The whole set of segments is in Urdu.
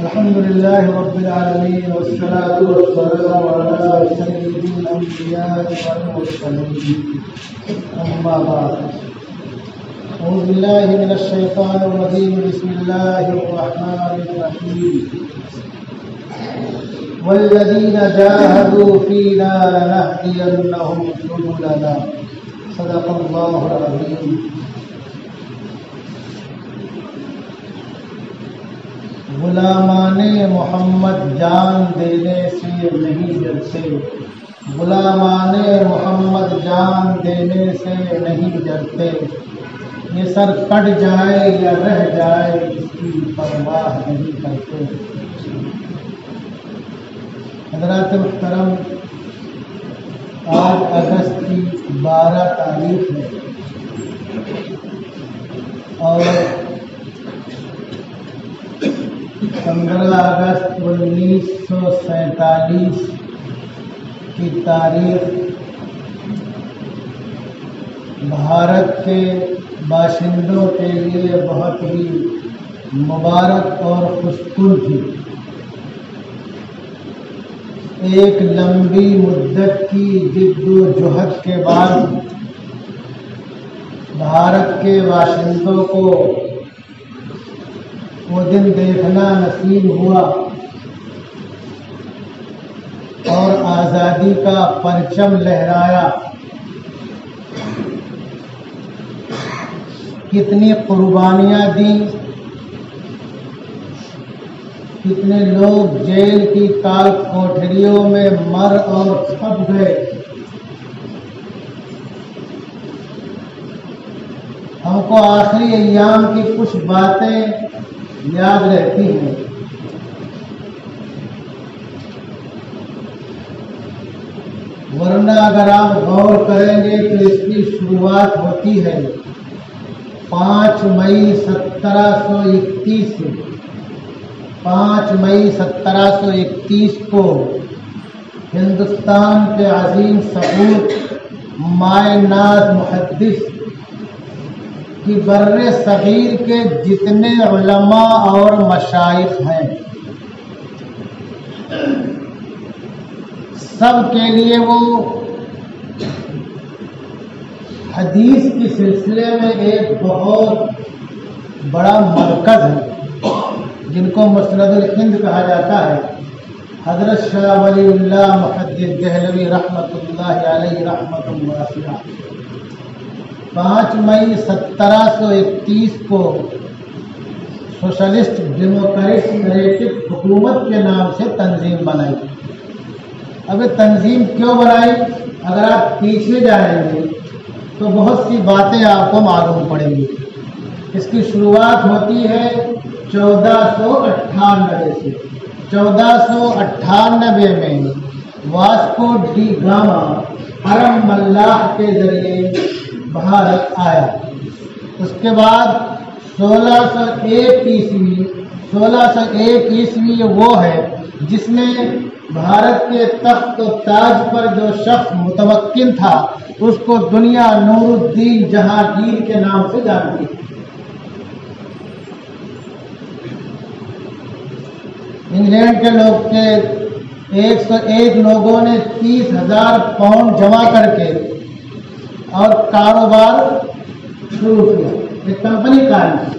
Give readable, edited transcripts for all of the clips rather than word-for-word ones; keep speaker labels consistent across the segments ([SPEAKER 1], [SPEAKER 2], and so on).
[SPEAKER 1] الحمد لله رب العالمين والصلاة والسلام على سيد الأنبياء والمرسلين أما بعد أعوذ بالله من الشيطان الرجيم بسم الله الرحمن الرحيم والذين جاهدوا فينا لنهدينهم سبلنا صدق الله العظيم. غلامان محمد جان دینے سے نہیں ڈرتے، غلامان محمد جان دینے سے نہیں ڈرتے، یہ سر کٹ جائے یا رہ جائے اس کی پرواہ نہیں کرتے. حضرات محترم، آج اگست کی 12 تاریخ ہے اور 15 اگست 1947 کی تاریخ بھارت کے باشندوں کے لیے بہت ہی مبارک اور خوشگوار تھی. ایک لمبی مدت کی جد و جہد کے بعد بھارت کے باشندوں کو وہ دن دیکھنا نصیب ہوا اور آزادی کا پرچم لہرایا. کتنی قربانیاں دیں، کتنے لوگ جیل کی کال کوٹھریوں میں مر اور چھپ گئے. ہم کو آخری ایام کی کچھ باتیں یاد رہتی ہیں. ورنہ اگر آپ غور کریں گے تو اس کی شروعات ہوتی ہے 5 مئی 1731 سے. 5 مئی 1731 کو ہندوستان کے عظیم سپوت مائے ناز محدث کہ بر صغیر کے جتنے علماء اور مشائخ ہیں سب کے لیے وہ حدیث کے سلسلے میں ایک بہت بڑا مرکز ہے جن کو مسند الہند کہا جاتا ہے. حضرت شاہ ولی اللہ محدث دہلوی رحمۃ اللہ علیہ رحمۃ واسعہ 5 مئی 1731 کو سوشلسٹ ڈیموکریٹک حکومت کے نام سے تنظیم بنائی. اب یہ تنظیم کیوں بنائی؟ اگر آپ پیچھے جائیں گے تو بہت سی باتیں آپ کو معلوم پڑیں گی. اس کی شروعات ہوتی ہے 1498 سے. 1498 میں واسکو ڈی گاما حرم ملاح کے ذریعے بھارت آیا. اس کے بعد 1601 عیسوی وہ ہے جس میں بھارت کے تخت و تاج پر جو شخص متمکن تھا اس کو دنیا نور الدین جہانگیر کے نام سے جانتی ہے. انگلینڈ کے لوگ کے 101 لوگوں نے 30,000 پاؤنڈ جمع کر کے اور کاروبار شروع کیا، ایک کمپنی قائم کی.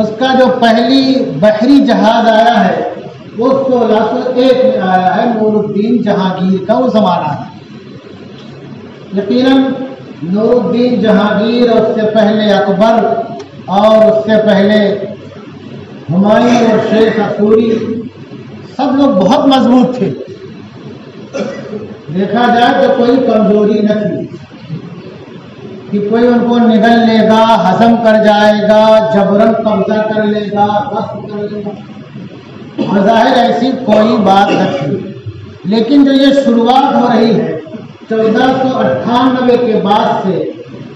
[SPEAKER 1] اس کا جو پہلی بحری جہاز آیا ہے وہ 1601 میں آیا ہے. نور الدین جہانگیر کا وہ زمانہ ہے. یقیناً نور الدین جہانگیر اور اس سے پہلے اکبر اور اس سے پہلے ہمایوں اور شیر صفوری سب لوگ بہت مضبوط تھے. دیکھا جائے تو کوئی کمزوری نہ تھی کہ کوئی ان کو نگل لے گا، ہضم کر جائے گا، جبرن قبضہ کر لے گا، غصب کر لے گا. بظاہر ایسی کوئی بات نہ تھی. لیکن جو یہ شروعات ہو رہی ہے 1498 کے بعد سے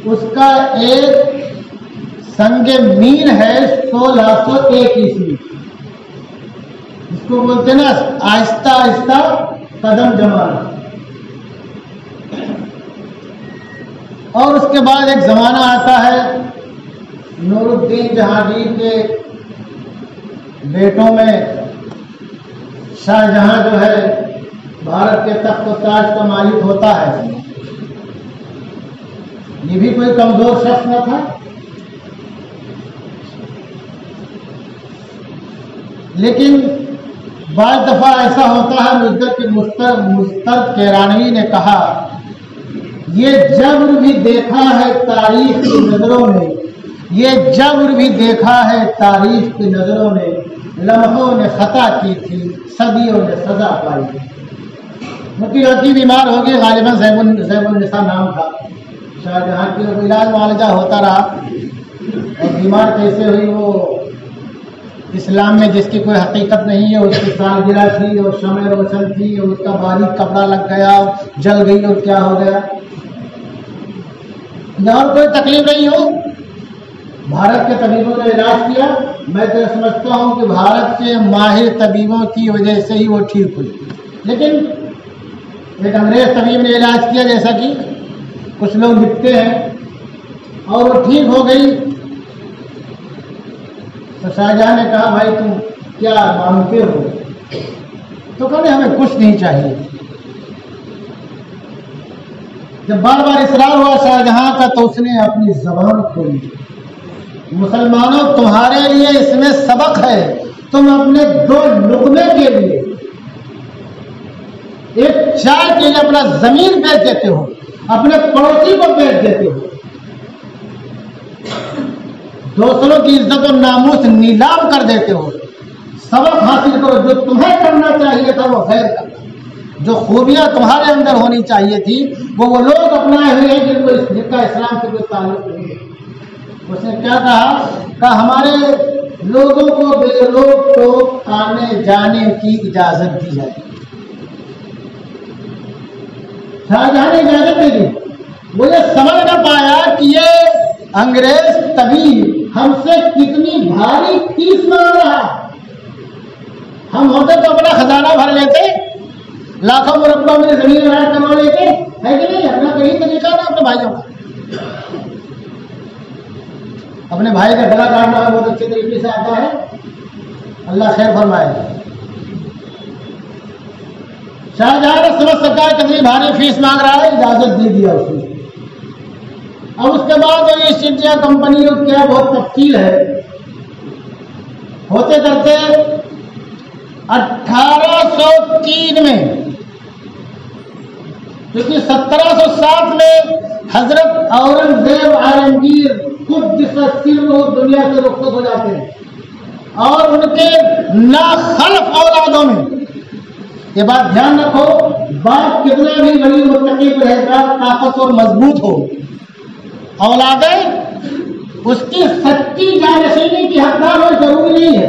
[SPEAKER 1] اس کا ایک سنگ مین ہے 1601 عیسوی. اس کو بولتے نا آہستہ آہستہ قدم جمانا. اور اس کے بعد ایک زمانہ آتا ہے نور الدین جہانگیر کے بیٹوں میں شاہ جہاں جو ہے بھارت کے تخت و تاج کا مالک ہوتا ہے، یہ بھی کوئی کمزور شخص نہ تھا، لیکن بعض دفعہ ایسا ہوتا ہے، مسترد کیرانوی نے کہا، یہ جبر بھی دیکھا ہے تاریخ کی نظروں نے، یہ جبر بھی دیکھا ہے تاریخ کی نظروں نے، لمحوں نے خطا کی تھی، صدیوں نے سزا پائی تھی۔ مفتی لڑکی بیمار ہو گئی، غالباً زیب النساء نام تھا شاہ جہاں کی، علاج معالجہ ہوتا رہا، اور بیمار کیسے ہوئی وہ اسلام میں جس کی کوئی حقیقت نہیں ہے، اس کی سالگرہ تھی اور شمع روشن تھی اور اس کا باریک کپڑا لگ گیا، جل گئی اور کیا ہو گیا، اور کوئی تکلیف نہیں ہو، بھارت کے طبیبوں نے علاج کیا۔ میں تو سمجھتا ہوں کہ بھارت کے ماہر طبیبوں کی وجہ سے ہی وہ ٹھیک ہوئی، لیکن ایک انگریز طبیب نے علاج کیا جیسا کہ کچھ لوگ لکھتے ہیں، اور وہ ٹھیک ہو گئی۔ تو شاہجہاں نے کہا، بھائی تم کیا مانگتے ہو؟ تو کہا ہمیں کچھ نہیں چاہیے۔ جب بار بار اصرار ہوا شاہجہاں کا تو اس نے اپنی زبان کھولی، مسلمانوں تمہارے لیے اس میں سبق ہے، تم اپنے 2 لقمے کے لیے، ایک چائے کے لیے اپنا زمین بیچ دیتے ہو، اپنے پڑوسی کو بیچ دیتے ہو، دوسروں کی عزت و ناموس نیلام کر دیتے ہو۔ سبق حاصل کرو، جو تمہیں کرنا چاہیے تھا وہ غیر کرنا، جو خوبیاں تمہارے اندر ہونی چاہیے تھی وہ لوگ اپنائے ہوئے ہیں جن کا اسلام سے کوئی تعلق نہیں ہے۔ اس نے کیا کہا، ہمارے لوگوں کو بے روک ٹوک آنے جانے کی اجازت دی جائے۔ شاہجہاں نے اجازت دے دی۔ وہ یہ سمجھ نہ پایا کہ یہ انگریز طبیب ہم سے کتنی بھاری فیس مانگ رہا۔ ہم ہوتے تو اپنا خزانہ بھر لیتے، لاکھوں مربع میں زمین رائٹ کروا لیتے، ہے کہ نہیں؟ اپنا کہیں طریقہ نا اپنے بھائیوں کا، اپنے بھائی کا گلا کاٹنا ہے بہت اچھے طریقے سے آتا ہے، اللہ خیر فرمائے۔ شاہجہاں نے سمجھ سکا کتنی بھاری فیس مانگ رہا ہے، اجازت دے دیا اس نے۔ اب اس کے بعد ایسٹ انڈیا کمپنی کیا بہت تفصیل ہے، ہوتے کرتے 1803 میں، کیونکہ 1707 میں حضرت اورنگزیب عالمگیر قدس سرہ دنیا سے رخصت ہو جاتے ہیں، اور ان کے ناخلف اولادوں میں، یہ بات دھیان رکھو، باپ کتنا بھی بڑی متقی پرہیزگار طاقت اور مضبوط ہو، اولادیں اس کی سچی جانشینی کی حقدار اور ضروری نہیں ہے۔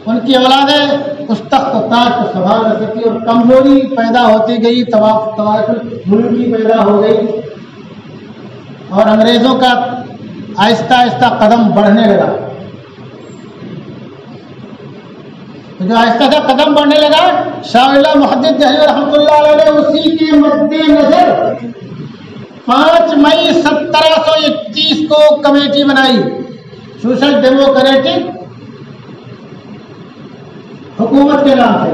[SPEAKER 1] ان کی اولادیں اس تخت و تاج کو سنبھال نہ سکی، اور کمزوری پیدا ہوتی گئی، طوائف ملکی پیدا ہو گئی، اور انگریزوں کا آہستہ آہستہ قدم بڑھنے لگا۔ جو آہستہ آہستہ قدم بڑھنے لگا، شاہ اللہ محدث دہلوی رحمۃ اللہ علیہ نے اسی کے مد نظر 5 مئی 1721 کو کمیٹی بنائی، سوشل ڈیموکریٹک حکومت کے نام سے،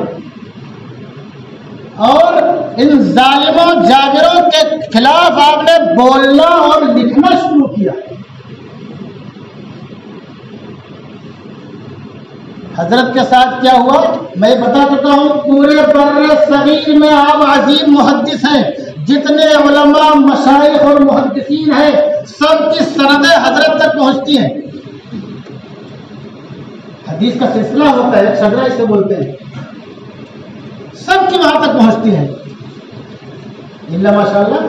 [SPEAKER 1] اور ان ظالموں جابروں کے خلاف آپ نے بولنا اور لکھنا شروع کیا۔ حضرت کے ساتھ کیا ہوا میں بتا چکا ہوں، پورے بر صغیر میں آپ عظیم محدث ہیں، جتنے علماء مشائخ اور محدثین ہیں سب کی سندیں حضرت تک پہنچتی ہیں۔ حدیث کا سلسلہ ہوتا ہے، شجرہ اسے بولتے ہیں، سب کی وہاں تک پہنچتی ہیں، اللہ ماشاءاللہ۔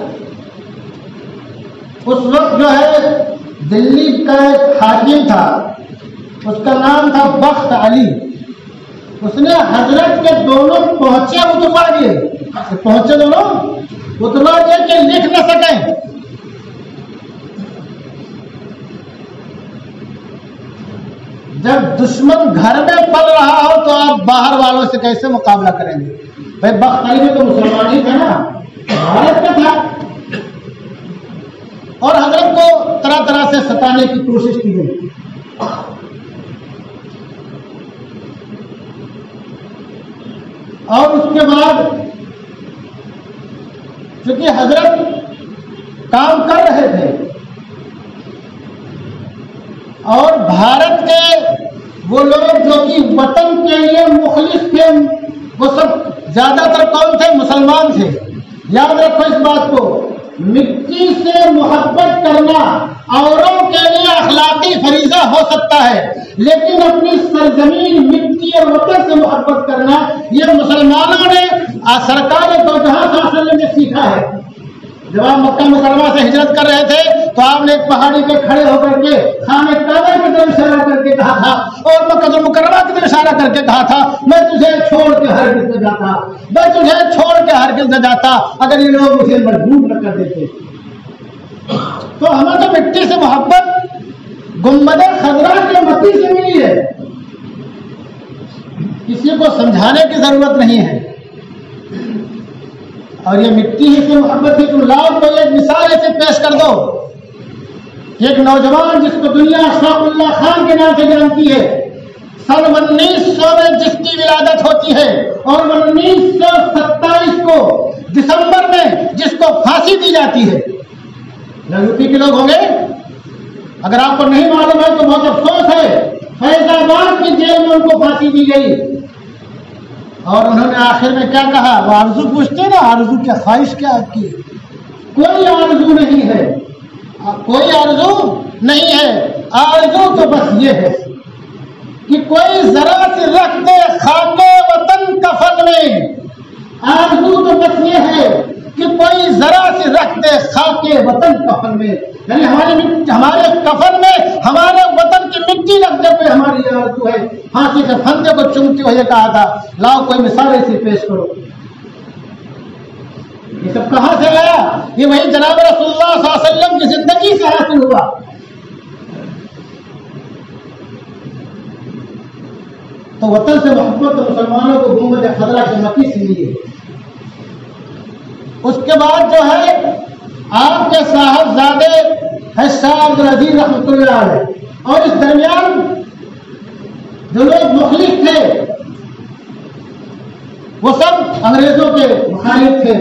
[SPEAKER 1] اس وقت جو ہے دلی کا ایک حاکم تھا، اس کا نام تھا بخت علی، اس نے حضرت کے دونوں پہنچے اتروا دیے، پہنچے دونوں اتروا دیے کہ لکھ نہ سکیں۔ جب دشمن گھر میں پل رہا ہو تو آپ باہر والوں سے کیسے مقابلہ کریں گے؟ بھائی بخت علی تو مسلمان ہی تھا نا، بھارت کا تھا، اور حضرت کو طرح طرح سے ستانے کی کوشش کی گئی. اور اس کے بعد چونکہ حضرت کام کر رہے تھے اور بھارت کے وہ لوگ جو کہ وطن کے لیے مخلص تھے وہ سب زیادہ تر کون تھے؟ مسلمان تھے. یاد رکھو اس بات کو، مٹی سے محبت کرنا اوروں کے لیے اخلاقی فریضہ ہو سکتا ہے، لیکن اپنی سرزمین مٹی اور وطن سے محبت کرنا یہ مسلمانوں نے سرکار دو جہاں صلی اللہ علیہ وسلم نے سیکھا ہے. جب آپ مکہ مکرمہ سے ہجرت کر رہے تھے تو آپ نے ایک پہاڑی پہ کھڑے ہو کر کے خانہ کعبہ کی طرف اشارہ کر کے کہا تھا اور مکہ مکرمہ کی طرف اشارہ کر کے کہا تھا میں تجھے چھوڑ کے ہرگز نہ جاتا، میں تجھے چھوڑ کے ہرگز نہ جاتا اگر یہ لوگ مجھے مجبور نہ کر دیتے. تو ہمیں تو مٹی سے محبت گنبد خضرا کے مٹی سے ملی ہے، کسی کو سمجھانے کی ضرورت نہیں ہے. اور یہ مٹی ہی سے محبت ہے. تم لاؤ تو ایک مثال ایسے پیش کر دو. ایک نوجوان جس کو دنیا اشفاق اللہ خان کے نام سے جانتی ہے، سن 1900 میں جس کی ولادت ہوتی ہے اور 1927 کو دسمبر میں جس کو پھانسی دی جاتی ہے. یوپی کے لوگ ہوں گے، اگر آپ کو نہیں معلوم ہے تو بہت افسوس ہے. فیض آباد کی جیل میں ان کو پھانسی دی گئی اور انہوں نے آخر میں کیا کہا؟ وہ آرزو پوچھتے ہیں نا، آرزو کیا خواہش کیا آپ کی؟ کوئی آرزو نہیں ہے، کوئی آرزو نہیں ہے. آرزو تو بس یہ ہے کہ کوئی ذرا سی رکھ دے خاک وطن کفن میں. آرزو تو بس یہ ہے کہ کوئی ذرا سی رکھ دے خاک وطن کفن میں، یعنی ہمارے کفن میں ہمارے وطن کی مٹی رکھ دے کوئی ہماری آرزو ہے. پھانسی کے پھندے کو چومتے ہوئے کہا تھا. لاؤ کوئی مثال ایسی پیش کرو. یہ سب کہاں سے آیا؟ یہ وہی جناب رسول اللہ صلی اللہ علیہ وسلم کی زندگی سے حاصل ہوا. تو وطن سے محبت مسلمانوں کو گنبد خضرا کی مٹی سے ملی ہے. اس کے بعد جو ہے آپ کے صاحبزادے ہے شاہ عبدالعزیز رحمۃ اللہ علیہ، اور اس درمیان جو لوگ مخلص تھے وہ سب انگریزوں کے مخالف تھے.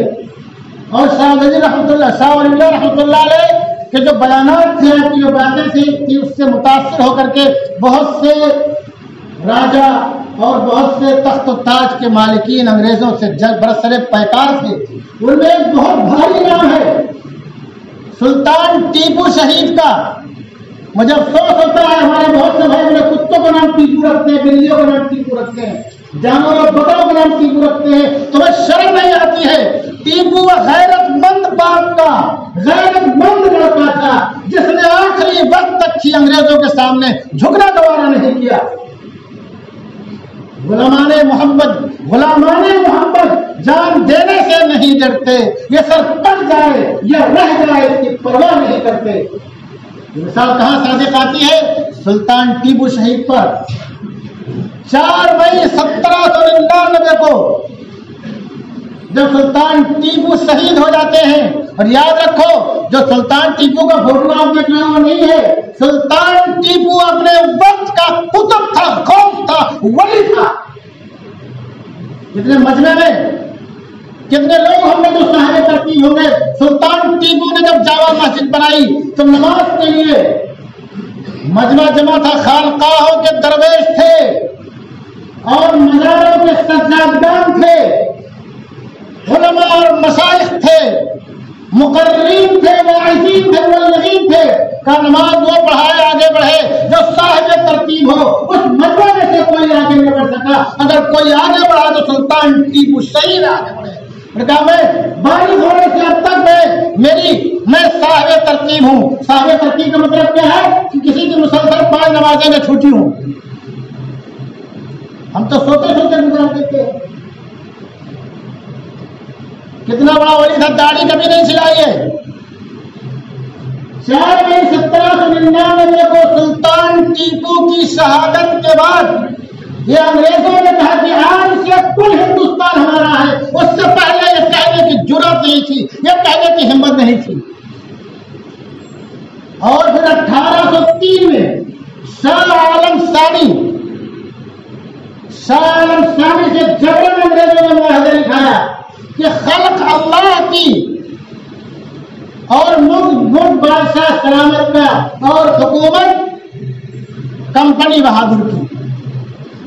[SPEAKER 1] اور شاہ عبدالعزیز رحمۃ اللہ، شاہ ولی اللہ رحمۃ اللہ علیہ کے جو بیانات تھے، آپ کی جو باتیں تھی اس سے متاثر ہو کر کے بہت سے راجا اور بہت سے تخت و تاج کے مالکین انگریزوں سے برسر پیکار تھے. ان میں ایک بہت بھاری نام ہے سلطان ٹیپو شہید کا. مجھے افسوس ہوتا ہے ہمارے بہت سے بھائی اپنے کتوں کا نام ٹیپو رکھتے ہیں، بلیوں کا نام ٹیپو رکھتے ہیں، جانوروں اور بکروں کا نام ٹیپو رکھتے ہیں. تمہیں شرم نہیں آتی ہے؟ ٹیپو غیرت مند باپ کا غیرت مند لڑکا تھا جس نے آخری وقت تک ہی انگریزوں کے سامنے جھکنا گوارا نہیں کیا. غلامان محمد جان دینے سے نہیں ڈرتے، یہ سر کٹ جائے یا رہ جائے اس کی پرواہ نہیں کرتے. مثال کہاں صادق آتی ہے؟ سلطان ٹیپو شہید پر. 4 مئی 1799 کو جب سلطان ٹیپو شہید ہو جاتے ہیں، اور یاد رکھو جو سلطان ٹیپو کا فوٹو آپ دیکھ رہے ہیں وہ نہیں ہے. سلطان ٹیپو اپنے وقت کا قطب تھا، خوف تھا، ولی تھا. کتنے مجمع میں کتنے لوگ ہم نے جو صاحب ترتیب ہوں گے. سلطان ٹیپو نے جب جامع مسجد بنائی تو نماز کے لیے مجمع جمع تھا، خانقاہوں کے درویش تھے اور مزاروں کے سجادگان تھے، علماء اور مشائخ تھے، مقررین تھے، واعظین تھے، مبلغین تھے. کا نماز وہ پڑھائے آگے بڑھے جو صاحب ترتیب ہو. اس مجمع میں سے کوئی آگے نہیں بڑھ سکا. اگر کوئی آگے بڑھا تو سلطان ٹیپو شہید آگے بڑھے. کہا میں بالغ ہونے سے اب تک میں صاحب ترتیب ہوں. صاحب ترتیب کا مطلب کیا ہے؟ کہ کسی کی مسلسل 5 نمازیں نہ چھوٹی ہوں. ہم تو سوتے سوتے گزار دیتے ہیں. کتنا بڑا ولی تھا، داڑھی کبھی نہیں چلائی ہے. 4 مئی 1799 کو سلطان ٹیپو کی شہادت کے بعد یہ انگریزوں نے کہا کہ آج سے کل ہندوستان ہمارا ہے. اس سے پہلے یہ کہنے کی جرات نہیں تھی، یہ کہنے کی ہمت نہیں تھی. 1803 میں شاہ عالم ثانی سے جبرن انگریزوں نے معاہدہ لکھایا کہ خلق اللہ کی اور ملک بادشاہ سلامت کا اور حکومت کمپنی بہادر کی.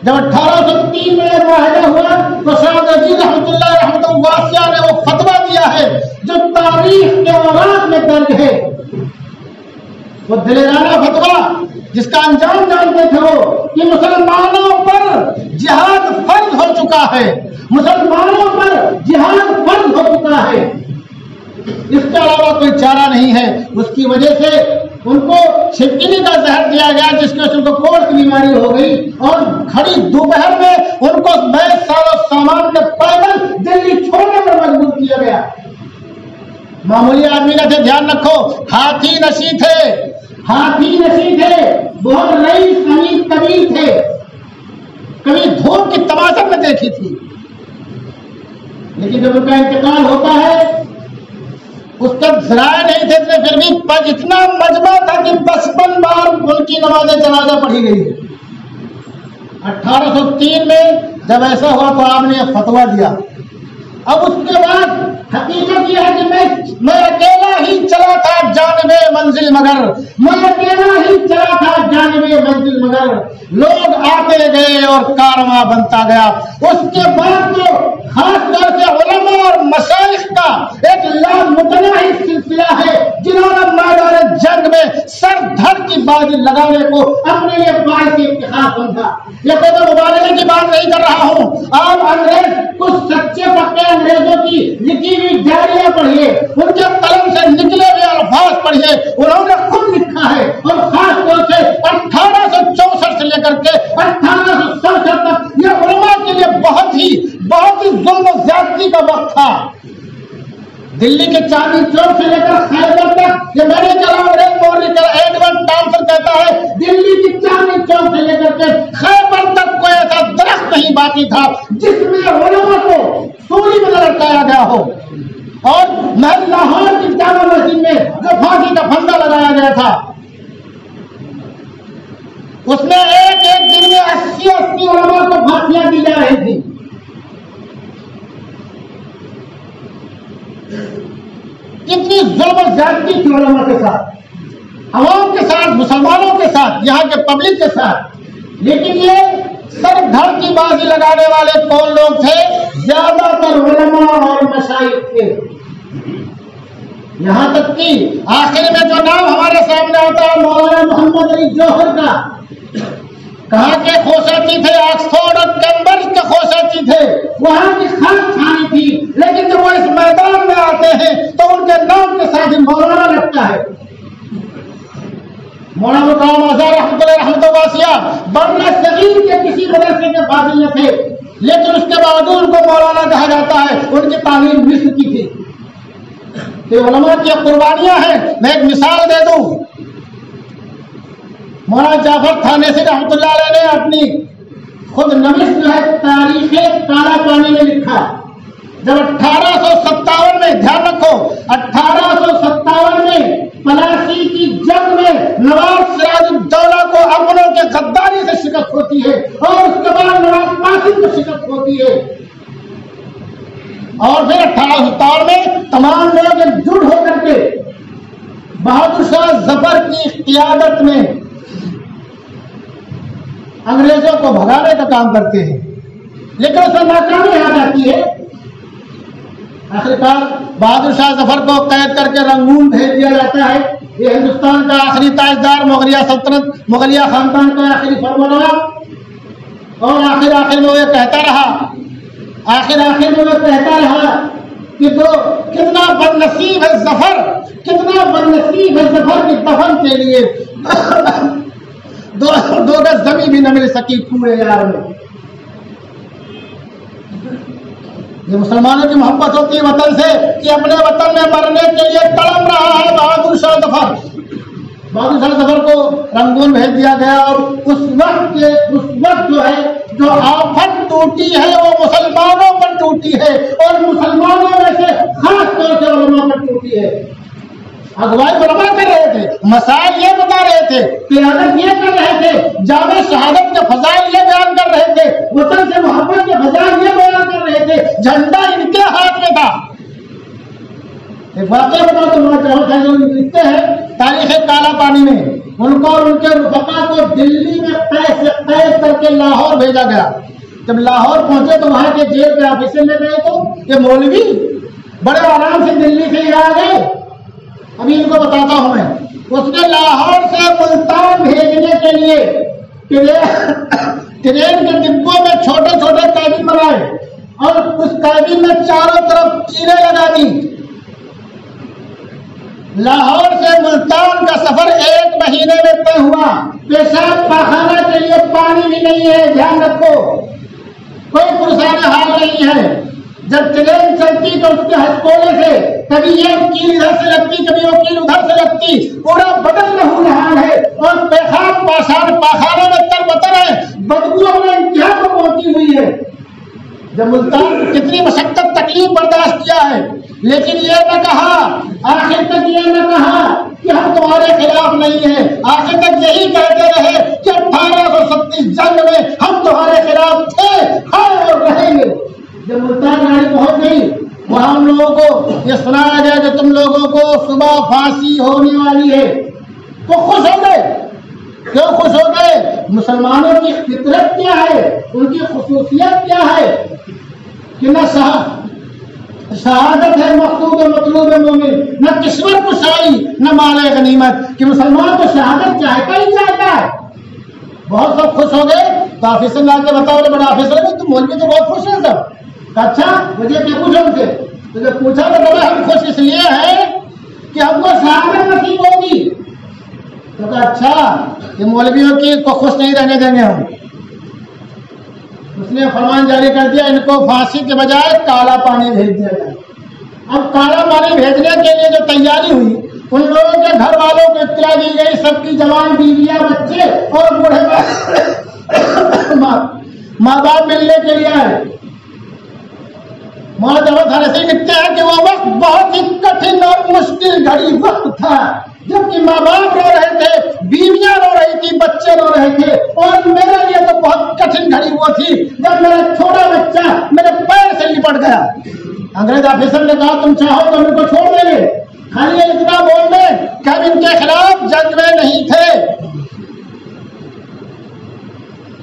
[SPEAKER 1] جب 1803 میں یہ معاہدہ ہوا تو شاہ عزیز رحمۃ اللہ رحمۃ واسعہ نے وہ فتویٰ دیا ہے جو تاریخ کے اوراق میں درج ہے. وہ دلیرانہ فتویٰ جس کا انجام جانتے تھے وہ کہ مسلمانوں پر جہاد فرض ہو چکا ہے، مسلمانوں پر جہاد فرض ہو چکا ہے، اس کے علاوہ کوئی چارہ نہیں ہے. اس کی وجہ سے ان کو چھپکلی کا زہر دیا گیا جس کی وجہ سے ان کو کوڑ کی بیماری ہو گئی اور کھڑی دوپہر میں ان کو نئے سال و سامان کے پیدل دلی چھوڑنے پر مجبور کیا گیا. معمولی آدمی نہ تھے، دھیان رکھو، ہاتھی نشی تھے، بہت رئیس امیر کبیر تھے. کبھی دھوپ کی تماشا میں دیکھی تھی، لیکن جب ان کا انتقال ہوتا ہے اس کا ذرائع نہیں تھے، پھر بھی اتنا مجمع تھا کہ 55 بار ان کی نماز جنازہ پڑھی گئی. 1803 میں جب ایسا ہوا تو آپ نے فتویٰ دیا. اب اس کے بعد حقیقت یہ ہے کہ میں اکیلا ہی چلا تھا جانب منزل مگر، مگر لوگ آتے گئے اور کارواں بنتا گیا. اس کے بعد تو خاص طور سے علماء اور مشائخ کا ایک لامتناہی سلسلہ ہے جنہوں نے میدان جنگ میں سر دھڑ کی بازی لگانے کو اپنے لیے باعث افتخار سمجھا. یہ کوئی مبالغے کی بات نہیں کر رہا ہوں. آپ انگریز کچھ سچے پکے انگریزوں کی لکھی ہوئی ڈائریاں پڑھیے، ان کے قلم سے نکلے ہوئے الفاظ پڑھیے. انہوں نے خود لکھا ہے اور خاص طور سے 1864 سے لے کر کے 1867 تک یہ علماء کے لیے بہت ہی ظلم و زیادتی کا وقت تھا. دلی کے چاندنی چوک سے لے کر خیبر تک، یہ میں نے کہا انگریز مورنی کا ایڈورڈ ٹامسن کہتا ہے دلی کی چاندنی چوک سے لے کر کے خیبر تک کوئی ایسا درخت نہیں باقی تھا جس میں علماء کو سولی میں لٹکایا گیا ہو، اور محل لاہور کی جامع مسجد میں جو پھانسی کا پھندا لگایا گیا تھا اس میں ایک دن میں 80 علماء کو پھانسیاں دی جا رہی تھی. کتنی ظلم و زیادتی تھی علماء کے ساتھ، عوام کے ساتھ، مسلمانوں کے ساتھ، یہاں کے پبلک کے ساتھ. لیکن یہ سر دھڑ کی بازی لگانے والے کون لوگ تھے؟ زیادہ تر علماء اور مشائخ تھے. یہاں تک کہ آخر میں جو نام ہمارے سامنے آتا ہے مولانا محمد علی جوہر کا، کہاں کے خوشاچی تھے؟ آکسفورڈ اور کیمبرج کے خوشاچی تھے، وہاں کی خط چھانی تھی. لیکن جب وہ اس میدان میں آتے ہیں تو ان کے نام کے ساتھ مولانا لگتا ہے. مولانا مقام آزاد رحمۃ اللہ رحمۃ واسعہ برہ صغیر کے کسی مدرسے کے فاضل نہ تھے، لیکن اس کے باوجود ان کو مولانا کہا جاتا ہے. ان کی تعلیم مصر کی تھی. یہ علماء کی قربانیاں ہیں. میں ایک مثال دے دوں، مولانا جعفر تھانیسی رحمۃ اللہ علیہ نے اپنی خود نوشت جو ہے تاریخ کالا پانی میں لکھا. جب 1857 میں، دھیان رکھو، 1857 میں پلاسی کی جنگ میں نواب سراج الدولہ کو افغانوں کے غداری سے شکست ہوتی ہے اور اس کے بعد نواب قاسم کو شکست ہوتی ہے، اور پھر 1857 میں تمام لوگ ایک جٹ ہو کر کے بہادر شاہ ظفر کی قیادت میں انگریزوں کو بھگانے کا کام کرتے ہیں، لیکن اس میں ناکامی آ جاتی ہے. آخرکار بہادر شاہ ظفر کو قید کر کے رنگون بھیج دیا جاتا ہے. یہ ہندوستان کا آخری تاجدار، مغلیہ سلطنت، مغلیہ خاندان کا آخری فرمانروا، اور آخر میں وہ کہتا رہا کہ تو کتنا بدنصیب ہے ظفر، کتنا بدنصیب ہے ظفر کی دفن کے لیے 2 گز زمین بھی نہ مل سکی پورے یار میں. یہ مسلمانوں کی محبت ہوتی ہے وطن سے کہ اپنے وطن میں مرنے کے لیے تڑپ رہا ہے بہادر شاہ ظفر. بہادر شاہ ظفر کو رنگون بھیج دیا گیا، اور اس وقت جو ہے جو آفت ٹوٹی ہے وہ مسلمانوں پر ٹوٹی ہے، اور مسلمانوں میں سے خاص طور سے علماء پر ٹوٹی ہے. اگوائی علماء کر رہے تھے، مسائل یہ بتا رہے تھے تھے، قیادت یہ کر رہے تھے، جامع شہادت کے فضائل یہ بیان کر رہے تھے، وطن سے محبت کے فضائل یہ بیان کر رہے تھے، جھنڈا ان کے ہاتھ میں تھا۔ ایک واقعہ بتاؤ تو لکھتے ہیں تاریخ کالا پانی میں، ان کو اور ان کے رفقا کو دلی میں قید کر کے لاہور بھیجا گیا۔ جب لاہور پہنچے تو وہاں کے جیل کے آفیسر لے گئے تو یہ مولوی بڑے آرام سے دلی سے ہی آ گئے۔ ابھی ان کو بتاتا ہوں میں، اس نے لاہور سے ملتان بھیجنے کے لیے ٹرین کے ڈبوں میں چھوٹے چھوٹے کیبن بنائے اور اس کیبن میں چاروں طرف چیریں لگا دی۔ لاہور سے ملتان کا سفر 1 مہینے میں طے ہوا۔ پیشاب پاخانہ کے لیے پانی بھی نہیں ہے، دھیان رکھو، کوئی پرسان حال نہیں ہے۔ جب ٹرین چلتی تو اس کے ہتھوڑے سے کبھی یہ کیل ادھر سے لگتی، کبھی وہ کیل ادھر سے لگتی، پورا بدن لہولہان ہے اور پیشاب پاخانہ میں تربتر ہے، بدبو اپنے انتہا کو پہنچی ہوئی ہے۔ جب ملتان کتنی مشقت تکلیف برداشت کیا ہے، لیکن یہ نہ کہا، آخر تک یہ نہ کہا کہ ہم تمہارے خلاف نہیں ہیں، آخر تک یہی کہتے رہے کہ 1837 جنگ میں ہم تمہارے خلاف تھے، ہیں اور رہیں گے۔ جب ملتان گاڑی پہنچ گئی، وہاں ہم لوگوں کو یہ سنایا گیا کہ تم لوگوں کو صبح پھانسی ہونے والی ہے، تو خوش ہو گئے۔ کیوں خوش ہو گئے؟ مسلمانوں کی فطرت کیا ہے، ان کی خصوصیت کیا ہے کہ نہ شہادت ہے مقصود و مطلوب مومن، نہ کشور کشائی، نہ مال غنیمت، کہ مسلمان تو شہادت چاہتا ہی چاہتا ہے۔ بہت سب خوش ہو گئے تو آفیسر لا کے بتاؤ، بڑا آفیسر ہے تو مولوی تو بہت خوش ہیں سب۔ اچھا مجھے کیا پوچھا ان سے؟ تو جب پوچھا تو بڑا ہم خوش اس لیے ہیں کہ ہم کو شہادت نصیب ہوگی۔ تو کہا اچھا یہ مولویوں کی کو خوش نہیں رہنے دیں گے ہم۔ اس نے فرمان جاری کر دیا ان کو پھانسی کے بجائے کالا پانی بھیج دیا جائے۔ اب کالا پانی بھیجنے کے لیے جو تیاری ہوئی، ان لوگوں کے گھر والوں کو اطلاع دی گئی، سب کی جوان بیویاں بچے اور بوڑھے ماں باپ ملنے کے لیے آئے۔ مولانا جواد حنفی لکھتے ہیں کہ وہ وقت بہت ہی کٹھن اور مشکل گھڑی وقت تھا، جبکہ ماں باپ رو رہے تھے، بیویاں رو رہی تھی، بچے رو رہے تھے، اور میرے لیے تو بہت کٹھن گھڑی وہ تھی جب میرا چھوٹا بچہ میرے پیر سے لپٹ گیا۔ انگریز آفیسر نے کہا تم چاہو تو ان کو چھوڑ دیں گے، خالی اتنا بول دیں کہ ہم ان کے خلاف جنگ میں نہیں تھے۔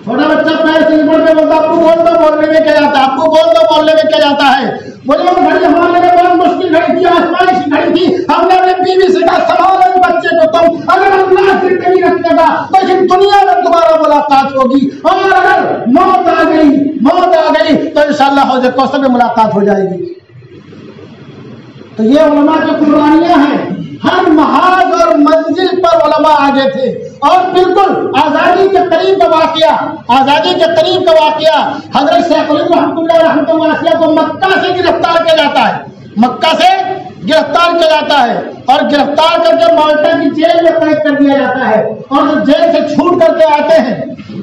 [SPEAKER 1] چھوٹا بچہ پیر سے لپٹ کے بولتا ابو بول دو، بولنے میں کیا جاتا ہے، ابو بول دو، بولنے میں کیا جاتا ہے۔ بولے وہ گھڑی ہمارے لیے بہت مشکل گھڑی تھی، آسمانی گھڑی تھی، ہم نے اپنی بیوی سے کہا سنبھالو اس بچے کو تم، اگر اللہ زندگی رکھے گا تو اس دنیا میں دوبارہ ملاقات ہوگی، اور اگر موت آ گئی تو انشاءاللہ حوض کوثر میں ملاقات ہو جائے گی۔ تو یہ علماء کی قربانیاں ہیں، ہر محاذ اور منزل پر علماء آگے تھے۔ اور بالکل آزادی کے قریب کا واقعہ حضرت شیخ الہند رحمۃ اللہ رحمۃ اللہ کو مکہ سے گرفتار کیا جاتا ہے، اور گرفتار کر کے مالٹا کی جیل میں قید کر دیا جاتا ہے، اور جب جیل سے چھوٹ کر کے آتے ہیں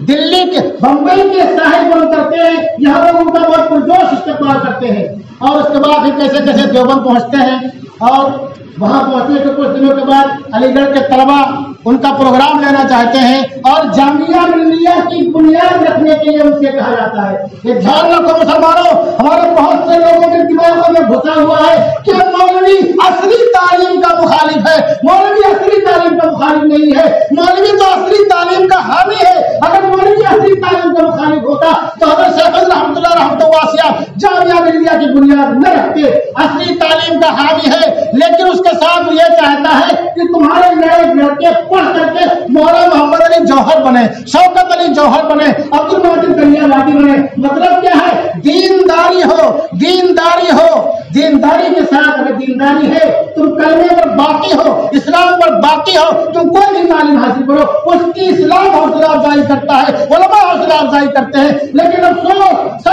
[SPEAKER 1] دلی کے بمبئی کے ساحل پر اترتے ہیں، یہاں لوگ ان کا بہت پرجوش استقبال کرتے ہیں، اور اس کے بعد پھر کیسے دیوبند پہنچتے ہیں، اور وہاں پہنچنے کے کچھ دنوں کے بعد علی گڑھ کے طلبا ان کا پروگرام لینا چاہتے ہیں، اور جامعہ ملیہ کی بنیاد رکھنے کے لیے ان سے کہا جاتا ہے۔ یہ دھیان رکھو مسلمانوں، ہمارے بہت سے لوگوں کے دماغوں میں گھسا ہوا ہے کہ مولوی اصلی تعلیم کا مخالف ہے۔ مولوی اصلی تعلیم کا مخالف نہیں ہے، مولوی تو اصلی تعلیم کا حامی ہے۔ اگر مولوی اصلی تعلیم کا مخالف ہوتا تو حضرت شیخ الہند رحمۃ اللہ رحمۃ واسعہ جامعہ ملیہ کی بنیاد نہ رکھتے۔ اصلی تعلیم کا حامی ہے، لیکن اس کے ساتھ یہ چاہتا ہے کہ تمہارے نئے لڑکے پڑھ کر کے مولانا محمد علی جوہر بنے، شوکت علی جوہر بنے، عبد المجید دریا بادی بنے۔ مطلب کیا ہے؟ دینداری ہو، دینداری کے ساتھ اگر دینداری ہے، تم کلمے پر باقی ہو، اسلام پر باقی ہو، تم کوئی بھی تعلیم حاصل کرو، اس کی اسلام حوصلہ افزائی کرتا ہے، علماء حوصلہ افزائی کرتے ہیں۔ لیکن افسوس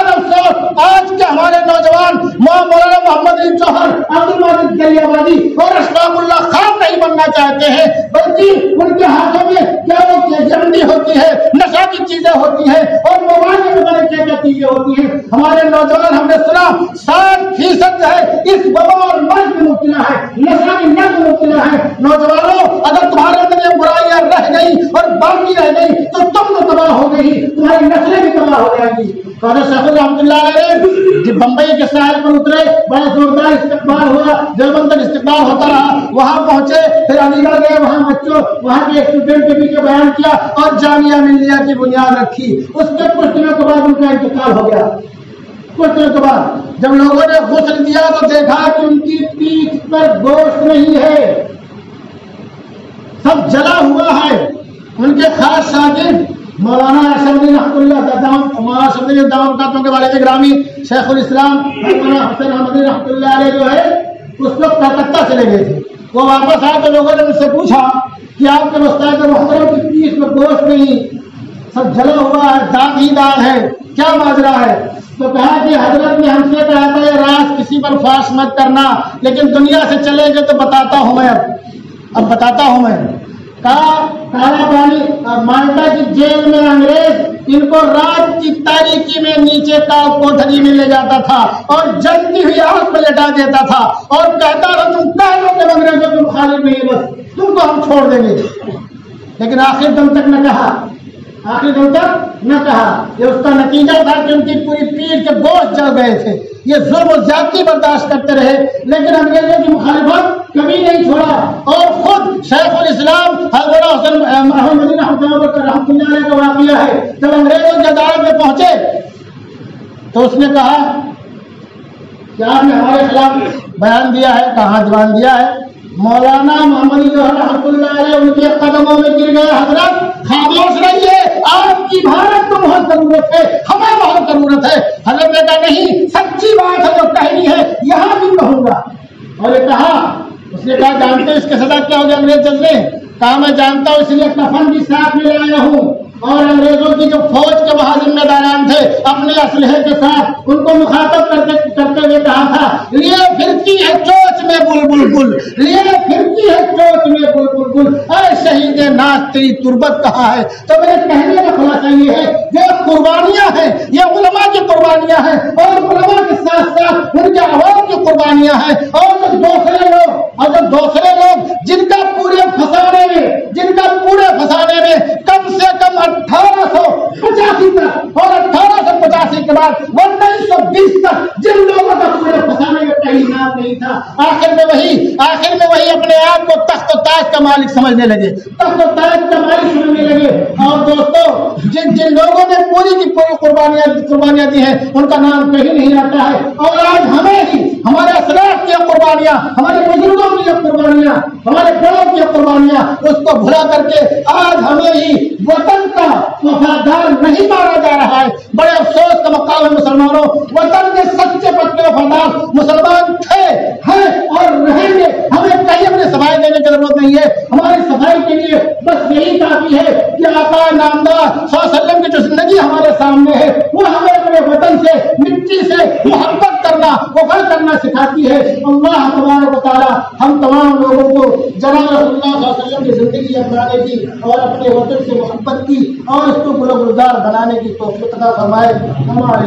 [SPEAKER 1] آج کے ہمارے نوجوان مولانا محمد علی جوہر، عبد المجید دریا بادی اور اشفاق اللہ خان نہیں بننا چاہتے ہیں، بلکہ ان کے ہاتھوں میں کیا وہ جمدی ہوتی ہے، نشہ کی چیزیں ہوتی ہیں، اور موبائل میں پتہ نہیں کیا چیزیں ہوتی ہیں۔ ہمارے نوجوان، ہم نے سنا 60% جو ہے اس وبا اور مرض میں مبتلا ہے، نشہ کی لت میں مبتلا ہے۔ نوجوانوں، اگر تمہارے اندر یہ برائیاں رہ گئی باقی رہ گئی تو تم تو تباہ ہو گئی، تمہاری نسلیں بھی تباہ ہو جائیں گی۔ قاضی شیخ رحمۃ اللہ علیہ بمبئی کے ساحل پر اترے، بڑا زوردار استقبال ہوا، دیوبند تک استقبال ہوتا رہا، وہاں پہنچے، پھر علی گڑھ گئے، وہاں بچوں وہاں کے اسٹوڈنٹ کے بیچ بیان کیا اور جامعہ ملیہ کی بنیاد رکھی۔ اس کے کچھ دنوں کے بعد ان کا انتقال ہو گیا۔ کچھ دنوں کے بعد جب لوگوں نے غسل دیا تو دیکھا کہ ان کی پیٹھ پر گوشت نہیں ہے، سب جلا ہوا ہے۔ ان کے خاص شاگرد مولانا اشرف رحمۃ اللہ دامکاتوں کے والد گرامی شیخ الاسلام مولانا حسین احمدی رحمۃ اللہ علیہ جو ہے اس وقت کلکتہ چلے گئے تھے۔ وہ واپس آئے تو لوگوں نے ان سے پوچھا کہ آپ کے استاد محترم کی پیٹھ میں گوشت نہیں، سب جلا ہوا ہے، داغ ہی داغ ہے، کیا ماجرا ہے؟ تو کہا کہ حضرت نے ہم سے کہا تھا یہ راز کسی پر فاش مت کرنا، لیکن دنیا سے چلے گئے تو بتاتا ہوں میں، اب بتاتا ہوں میں۔ کہا کالا پانی مالٹا کی جیل میں انگریز ان کو رات کی تاریکی میں نیچے کا کوٹھری میں لے جاتا تھا اور جلتی ہوئی آگ پہ لٹا دیتا تھا اور کہتا تھا تم کہہ لو کہ انگریزوں کے مخالف نہیں، بس تم کو ہم چھوڑ دیں گے، لیکن آخر دم تک نہ کہا، آخری دن تک نہ کہا۔ یہ اس کا نتیجہ تھا کہ ان کی پوری پیٹھ کے گوشت جل گئے تھے۔ یہ ظلم و زیادتی برداشت کرتے رہے لیکن انگریزوں کی مخالفت کبھی نہیں چھوڑا، اور خود شیخ الاسلام حضرت حسین احمدی رحمۃ اللہ علیہ کا واقعہ ہے، جب انگریزوں کی عدالت میں پہنچے تو اس نے کہا کہ آپ نے ہمارے خلاف بیان دیا ہے، کہاں دیوان دیا ہے؟ مولانا محمدی جو رحمۃ اللہ علیہ ان کے قدموں میں گر گئے، حضرت خاموش رہیے، آپ کی بھارت کو بہت ضرورت ہے، ہمیں بہت ضرورت ہے۔ حضرت نے کہا نہیں، سچی بات ہے جو کہنی ہے یہاں بھی کہوں گا، اور یہ کہا۔ اس نے کہا جانتے اس کے سزا کیا ہوگی انگریز جلنے؟ کہا میں جانتا ہوں، اس لیے کفن بھی ساتھ میں لایا ہوں، اور انگریزوں کی جو فوج کے وہاں ذمہ داران تھے اپنے اسلحے کے ساتھ ان کو مخاطب کرتے ہوئے کہا تھا لیے پھرتی ہے چوچ میں بلبل گل، لیے پھرتی ہے چوچ میں بلبل گل، اے شہید ناز تیری تربت کہاں ہے؟ تو میرے کہنے کا خلاصہ یہ ہے یہ قربانیاں ہیں، یہ علماء کی قربانیاں ہیں، اور علماء کے ساتھ ساتھ ان کے عوام کی قربانیاں ہیں، اور جو دوسرے لوگ جن کا پورے فسانے میں کم سے کم 1885 تک اور 1885 کے بعد 1920 تک جن لوگوں کا پورے فسانے میں کہیں نام نہیں تھا، آخر میں وہی اپنے آپ کو تخت و تاج کا مالک سمجھنے لگے، تخت و تاج کا مالک سمجھنے لگے۔ اور دوستو جن لوگوں نے پوری کی پوری قربانیاں دی ہیں ان کا نام کہیں نہیں آتا ہے، اور آج ہمیں ہی ہمارے اسلاف کی قربانیاں، ہمارے بزرگوں کی قربانیاں، ہمارے بڑوں کی قربانیاں، اس کو بھلا کر کے آج ہمیں ہی وطن کا وفادار نہیں مانا جا رہا ہے۔ بڑے افسوس کا مقام ہے مسلمانوں، وطن کے سچے پکے وفادار مسلمان تھے، ہیں اور رہیں گے۔ ہمیں کہیں اپنی صفائی دینے کی ضرورت نہیں ہے، ہماری صفائی کے لیے بس یہی کافی ہے کہ آقا نامدار صلی اللہ علیہ وسلم کی جو زندگی ہمارے سامنے ہے وہ ہمیں اپنے وطن سے، مٹی سے محبت کرنا، وفا کرنا سکھاتی ہے۔ اللہ تبارک و تعالی ہم تمام لوگوں کو جناب رسول اللہ صلی اللہ علیہ وسلم کی زندگی اپنانے کی اور اپنے وطن سے محبت کی اور اس کو گلزار بنانے کی توفیق عطا فرمائے۔ ہمارے